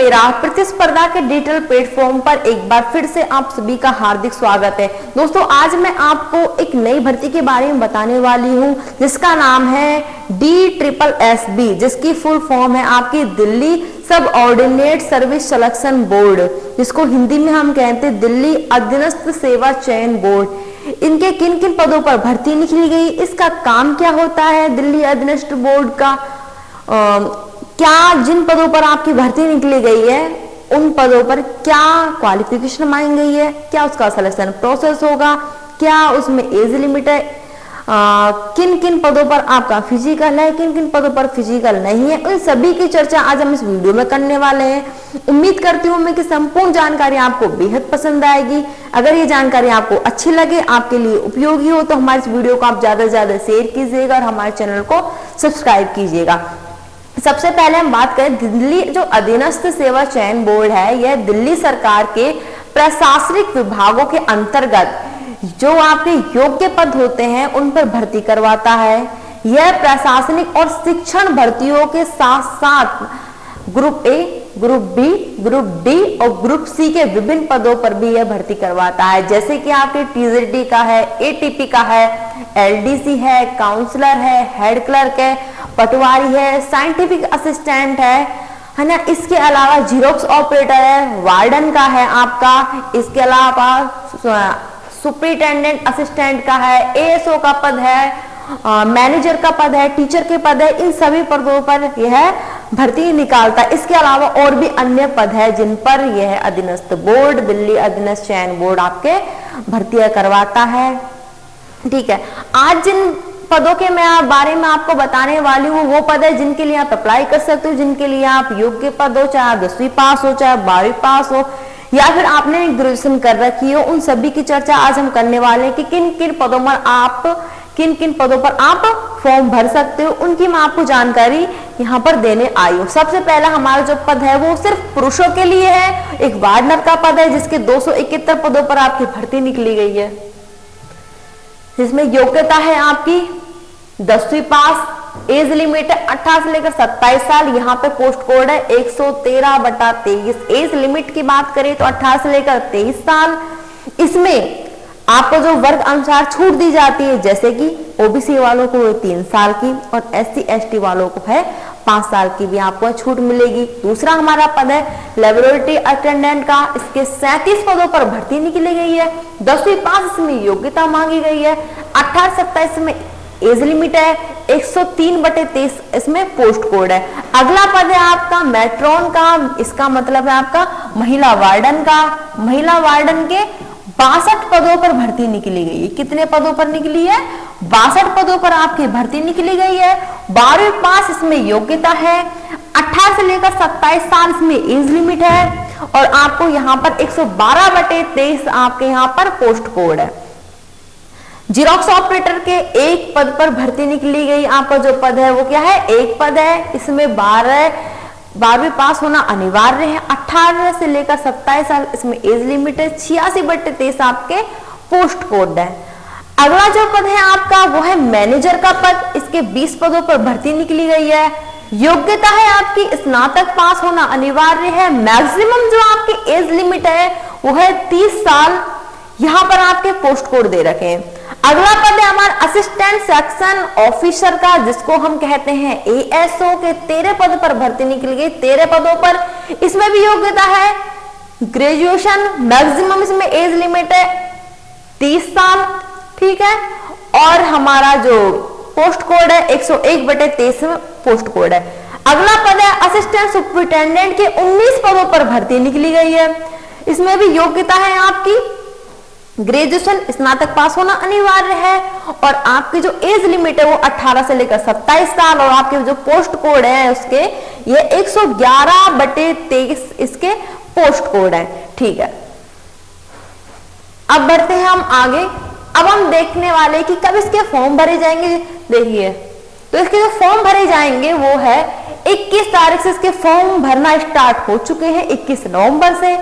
मेरा प्रतिस्पर्धा के डिजिटल प्लेटफॉर्म पर एक बार फिर से आप सभी का हार्दिक स्वागत है। दोस्तों, आज मैं आपको एक नई भर्ती के बारे में बताने वाली हूं जिसका नाम है DSSB, जिसकी फुल फॉर्म है आपकी दिल्ली सब ऑर्डिनेट सर्विस सिलेक्शन बोर्ड, जिसको हिंदी में हम कहते हैं दिल्ली अधीनस्थ सेवा चयन बोर्ड। इनके किन किन पदों पर भर्ती निकली गई, इसका काम क्या होता है दिल्ली अधीनस्थ बोर्ड का, क्या जिन पदों पर आपकी भर्ती निकली गई है उन पदों पर क्या क्वालिफिकेशन मांगी गई है, क्या उसका सिलेक्शन प्रोसेस होगा, क्या उसमें एज लिमिट है, किन किन पदों पर आपका फिजिकल है, किन किन पदों पर फिजिकल नहीं है, उन सभी की चर्चा आज हम इस वीडियो में करने वाले हैं। उम्मीद करती हूँ मैं कि संपूर्ण जानकारी आपको बेहद पसंद आएगी। अगर ये जानकारी आपको अच्छी लगे, आपके लिए उपयोगी हो, तो हमारे इस वीडियो को आप ज्यादा से ज्यादा शेयर कीजिएगा और हमारे चैनल को सब्सक्राइब कीजिएगा। सबसे पहले हम बात करें, दिल्ली जो अधीनस्थ सेवा चयन बोर्ड है, यह दिल्ली सरकार के प्रशासनिक विभागों के अंतर्गत जो आपके योग्य पद होते हैं उन पर भर्ती करवाता है। यह प्रशासनिक और शिक्षण भर्तियों के साथ साथ group A, group B, group D और ग्रुप सी के विभिन्न पदों पर भी यह भर्ती करवाता है, जैसे कि आपके TZT का है, ATP का है, LDC है, काउंसलर है, हेड क्लर्क है, पटवारी है, साइंटिफिक असिस्टेंट है ना। इसके अलावा जीरोक्स ऑपरेटर है, वार्डन का है आपका, इसके अलावा सुपरिटेंडेंट असिस्टेंट का है, ASO का पद है, मैनेजर का पद है, टीचर के पद है। इन सभी पदों पर यह भर्ती निकालता है। इसके अलावा और भी अन्य पद है जिन पर यह अधीनस्थ बोर्ड, दिल्ली अधीनस्थ चयन बोर्ड आपके भर्तियां करवाता है। ठीक है, आज जिन पदों के मैं बारे में आपको बताने वाली हूँ वो पद है जिनके लिए आप अप्लाई कर सकते हो, जिनके लिए आप योग्य पद हो, चाहे आप 10वीं पास हो, चाहे 12वीं पास हो, या फिर आपने ग्रेजुएशन कर रखी हो। उन सभी की चर्चा आज हम करने वाले हैं कि किन किन पदों पर आप फॉर्म भर सकते हो, उनकी मैं आपको जानकारी यहाँ पर देने आई हूँ। सबसे पहला हमारा जो पद है वो सिर्फ पुरुषों के लिए है, एक वार्डनर का पद है जिसके 271 पदों पर आपकी भर्ती निकली गई है, जिसमें योग्यता है आपकी 10वीं पास, एज लिमिट है 18 से लेकर 27 साल, यहाँ पे पोस्ट कोड है 113/23। एज लिमिट की बात करें तो 18 से लेकर 23 साल। इसमें आपको जो वर्ग अनुसार छूट दी जाती है, जैसे कि OBC वालों को 3 साल की और SC ST वालों को है 5 साल की भी आपको छूट मिलेगी। दूसरा हमारा पद है लेबोरेटरी अटेंडेंट का, इसके 37 पदों पर भर्ती निकली गई है, 10वीं पास इसमें योग्यता मांगी गई है, 18-27 में एज लिमिट है, 103/23 इसमें पोस्ट कोड है। अगला पद है आपका मैट्रॉन का, इसका मतलब है आपका महिला वार्डन का। महिला वार्डन के 62 पदों पर भर्ती निकली गई है। कितने पदों पर निकली है? 62 पदों पर आपकी भर्ती निकली गई है। 12वीं पास इसमें योग्यता है, 18 से लेकर 27 साल इसमें एज लिमिट है और आपको यहाँ पर 112/23 आपके यहाँ पर पोस्ट कोड है। जीरोक्स ऑपरेटर के एक पद पर भर्ती निकली गई। आपका जो पद है वो क्या है? एक पद है। इसमें 12वीं पास होना अनिवार्य है। 18 से लेकर 27 साल इसमें एज लिमिट है। 86/23 आपके पोस्ट कोड है। अगला जो पद है आपका वो है मैनेजर का पद। इसके 20 पदों पर भर्ती निकली गई है। योग्यता है आपकी स्नातक पास होना अनिवार्य है। मैक्सिमम जो आपकी एज लिमिट है वो है 30 साल। यहाँ पर आपके पोस्ट कोड दे रखे हैं। अगला पद है हमारा असिस्टेंट सेक्शन ऑफिसर का, जिसको हम कहते हैं ASO के 13 पद पर भर्ती निकली गई। 13 पदों पर इसमें भी योग्यता है ग्रेजुएशन। मैक्सिमम इसमें एज लिमिट है 30 साल। ठीक है, और हमारा जो पोस्ट कोड है 101/23 में पोस्ट कोड है। अगला पद है असिस्टेंट सुपरिटेंडेंट के 19 पदों पर भर्ती निकली गई है। इसमें भी योग्यता है आपकी ग्रेजुएशन, स्नातक पास होना अनिवार्य है और आपकी जो एज लिमिट है वो 18 से लेकर 27 साल और आपके जो पोस्ट कोड है उसके ये 111/23 इसके पोस्ट कोड है। ठीक है, अब बढ़ते हैं हम आगे। अब हम देखने वाले कि कब इसके फॉर्म भरे जाएंगे। देखिए, तो इसके जो फॉर्म भरे जाएंगे वो है 21 तारीख से इसके फॉर्म भरना स्टार्ट हो चुके हैं, 21 नवंबर से,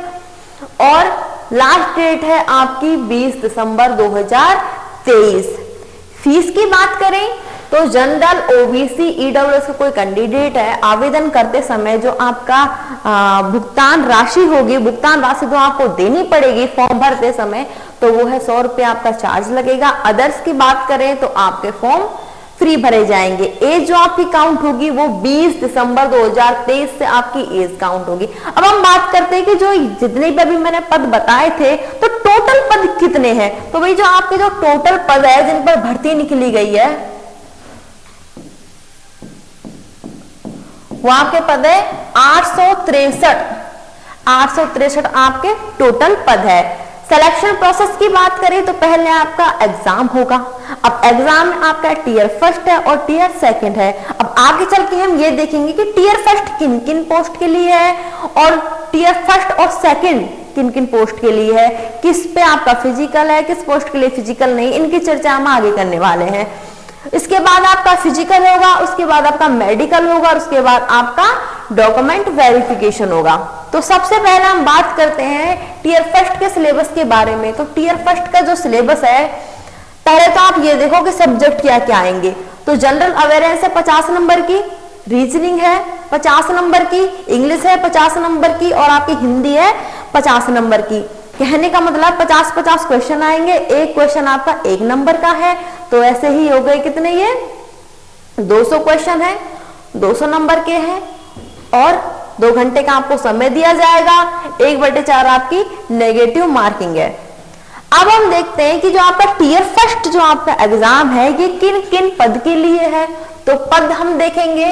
और लास्ट डेट है आपकी 20 दिसंबर 2023। फीस की बात करें तो जनरल, ओबीसी, ईडब्ल्यूएस का कोई कैंडिडेट है, आवेदन करते समय जो आपका भुगतान राशि होगी, भुगतान राशि जो आपको देनी पड़ेगी फॉर्म भरते समय, तो वो है 100 रुपये आपका चार्ज लगेगा। अदर्स की बात करें तो आपके फॉर्म फ्री भरे जाएंगे। एज जो आपकी काउंट होगी वो 20 दिसंबर 2023 से आपकी एज काउंट होगी। अब हम बात करते हैं कि जो जितने भी अभी मैंने पद बताए थे, तो टोटल पद कितने हैं। तो भाई जो आपके जो टोटल पद है जिन पर भर्ती निकली गई है, वो आपके पद है 863 आपके टोटल पद है। सिलेक्शन प्रोसेस की बात करें तो पहले आपका एग्जाम होगा। अब एग्जाम में आपका टियर फर्स्ट है और टियर सेकंड है। अब आगे चल के हम ये देखेंगे कि टियर फर्स्ट किन किन पोस्ट के लिए है और टियर फर्स्ट और सेकंड किन किन पोस्ट के लिए है, किस पे आपका फिजिकल है, किस पोस्ट के लिए फिजिकल नहीं, इनकी चर्चा हम आगे करने वाले हैं। इसके बाद आपका फिजिकल होगा, उसके बाद आपका मेडिकल होगा और उसके बाद आपका डॉक्यूमेंट वेरिफिकेशन होगा। तो सबसे पहले हम बात करते हैं टियर फर्स्ट के सिलेबस के बारे में। तो टियर फर्स्ट का जो सिलेबस है, पहले तो आप ये देखो कि सब्जेक्ट क्या क्या आएंगे। तो जनरल अवेयरनेस है 50 नंबर की, रीजनिंग है 50 नंबर की, इंग्लिश है 50 नंबर की और आपकी हिंदी है 50 नंबर की। कहने का मतलब 50-50 क्वेश्चन आएंगे, एक क्वेश्चन आपका 1 नंबर का है। तो ऐसे ही हो गए कितने, ये 200 क्वेश्चन है, 200 नंबर के हैं और 2 घंटे का आपको समय दिया जाएगा। 1/4 आपकी नेगेटिव मार्किंग है। अब हम देखते हैं कि जो आपका टियर फर्स्ट जो आपका एग्जाम है ये किन किन पद के लिए है। तो पद हम देखेंगे,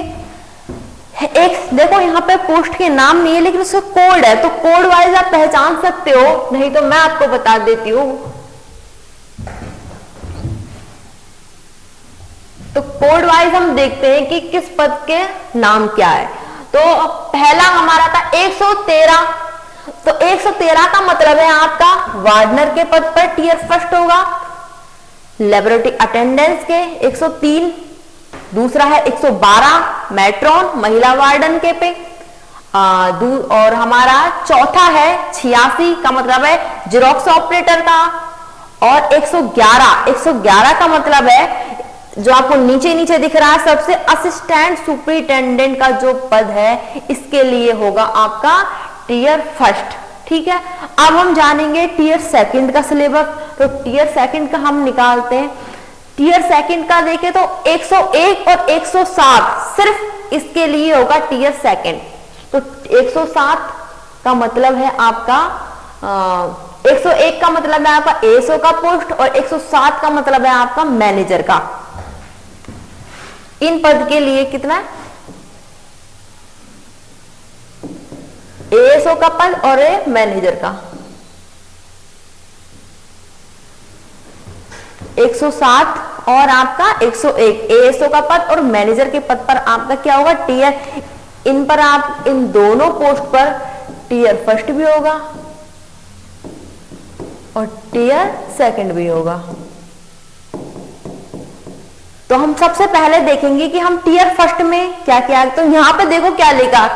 एक देखो यहाँ पे पोस्ट के नाम नहीं है लेकिन उसका कोड है, तो कोड वाइज आप पहचान सकते हो, नहीं तो मैं आपको बता देती हूँ। तो कोड वाइज हम देखते हैं कि किस पद के नाम क्या है। तो पहला हमारा था 113। तो 113 का मतलब है आपका वार्डनर के पद पर टियर फर्स्ट होगा। लेबोरेटरी अटेंडेंस के 103, दूसरा है 112 मेट्रॉन महिला वार्डन के पे, और हमारा चौथा है 86 का मतलब है जेरोक्स ऑपरेटर का, और 111 का मतलब है जो आपको नीचे नीचे दिख रहा है सबसे, असिस्टेंट सुपरिटेंडेंट का जो पद है इसके लिए होगा आपका टियर फर्स्ट। ठीक है, अब हम जानेंगे टियर सेकंड का सिलेबस। तो टियर सेकंड का हम निकालते हैं। टियर सेकंड का देखें तो 101 और 107 सिर्फ इसके लिए होगा टियर सेकंड। तो 107 का मतलब है आपका 101 का मतलब है आपका एएसओ का पोस्ट और 107 का मतलब है आपका मैनेजर का। इन पद के लिए कितना, एएसओ का पद और मैनेजर का 107 और आपका 101 एएसओ का पद और मैनेजर के पद पर आपका क्या होगा टियर। इन पर आप इन दोनों पोस्ट पर टियर फर्स्ट भी होगा और टियर सेकंड भी होगा। तो हम सबसे पहले देखेंगे कि हम टियर फर्स्ट में क्या क्या। तो यहां पे देखो क्या लिखा,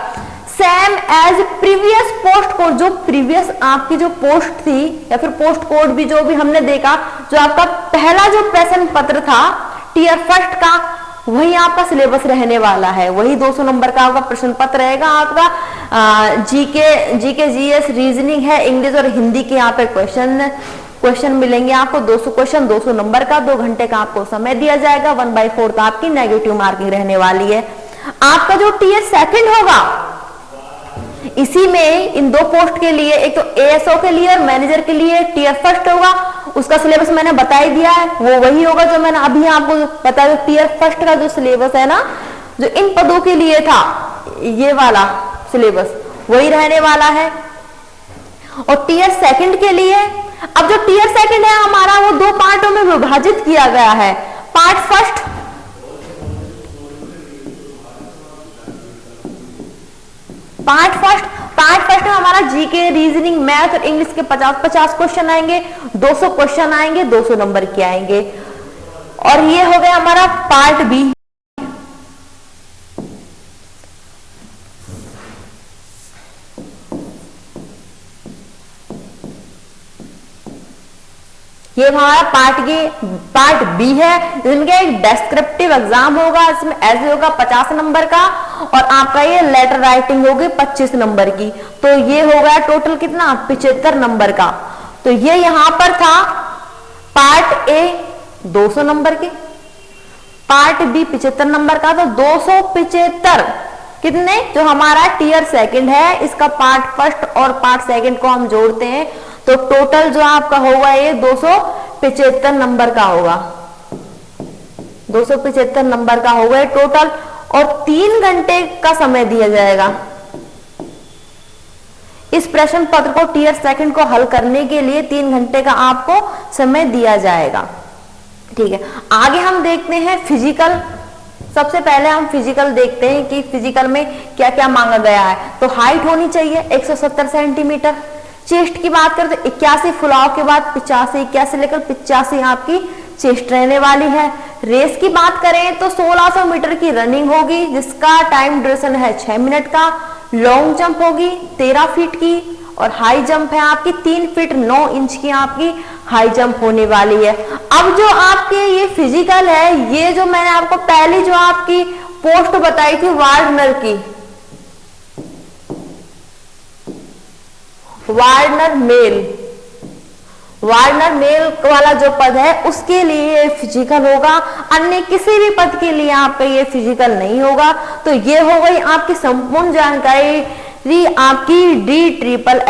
same as previous post code. जो प्रीवियस आपकी जो पोस्ट थी या फिर पोस्ट कोड भी जो भी हमने देखा, जो आपका पहला जो प्रश्न पत्र था टियर फर्स्ट का, वही आपका सिलेबस रहने वाला है। वही 200 नंबर का आपका प्रश्न पत्र रहेगा। आपका जीके जीएस रीजनिंग है, इंग्लिश और हिंदी के यहाँ पे क्वेश्चन मिलेंगे आपको 200 क्वेश्चन, 200 नंबर का। 2 घंटे का आपको समय दिया जाएगा। 1/4 आपकी नेगेटिव मार्किंग रहने वाली है। आपका जो टियर सेकंड होगा, इसी में इन 2 पोस्ट के लिए, एक तो एएसओ के लिए और मैनेजर के लिए टियर फर्स्ट होगा। उसका सिलेबस मैंने बता ही दिया है, वो वही होगा जो मैंने अभी आपको बताया। टियर फर्स्ट का जो सिलेबस है ना, जो इन पदों के लिए था, ये वाला सिलेबस वही रहने वाला है। और टियर सेकंड के लिए, अब जो टियर सेकंड है हमारा, वो 2 पार्टों में विभाजित किया गया है। पार्ट फर्स्ट में हमारा जीके रीजनिंग मैथ और इंग्लिश के 50-50 क्वेश्चन आएंगे। 200 क्वेश्चन आएंगे, 200 नंबर के आएंगे। और ये हो गया हमारा पार्ट बी। ये हमारा पार्ट बी है, जिनका एक डेस्क्रिप्टिव एग्जाम होगा, इसमें ऐसे होगा 50 नंबर का, और आपका ये लेटर राइटिंग होगी 25 नंबर की। तो ये हो गया टोटल कितना, 75 नंबर का। तो ये यहां पर था पार्ट ए 200 नंबर के, पार्ट बी 75 नंबर का, तो 275 कितने, जो हमारा टीयर सेकंड है, इसका पार्ट फर्स्ट और पार्ट सेकंड को हम जोड़ते हैं तो टोटल जो आपका होगा ये 275 नंबर का होगा, 275 नंबर का होगा टोटल। और 3 घंटे का समय दिया जाएगा इस प्रश्न पत्र को, टीयर सेकंड को हल करने के लिए 3 घंटे का आपको समय दिया जाएगा। ठीक है, आगे हम देखते हैं फिजिकल। सबसे पहले हम फिजिकल देखते हैं कि फिजिकल में क्या क्या मांगा गया है। तो हाइट होनी चाहिए 170 सेंटीमीटर, चेस्ट की बात करते 81, फुलाव के बाद 85, 81 लेकर 85 आपकी चेस्ट रहने वाली है। रेस की बात करें तो 1600 मीटर की रनिंग होगी, जिसका टाइम ड्यूरेशन है 6 मिनट का। लॉन्ग जंप होगी 13 फीट की, और हाई जंप है आपकी 3 फीट 9 इंच की आपकी हाई जंप होने वाली है। अब जो आपके ये फिजिकल है, ये जो मैंने आपको पहले जो आपकी पोस्ट बताई थी वार्नर की, वार्नर मेल वाला जो पद है उसके लिए फिजिकल होगा, अन्य किसी भी पद के लिए आपका ये फिजिकल नहीं होगा। तो ये हो गई आपकी संपूर्ण जानकारी आपकी D SSS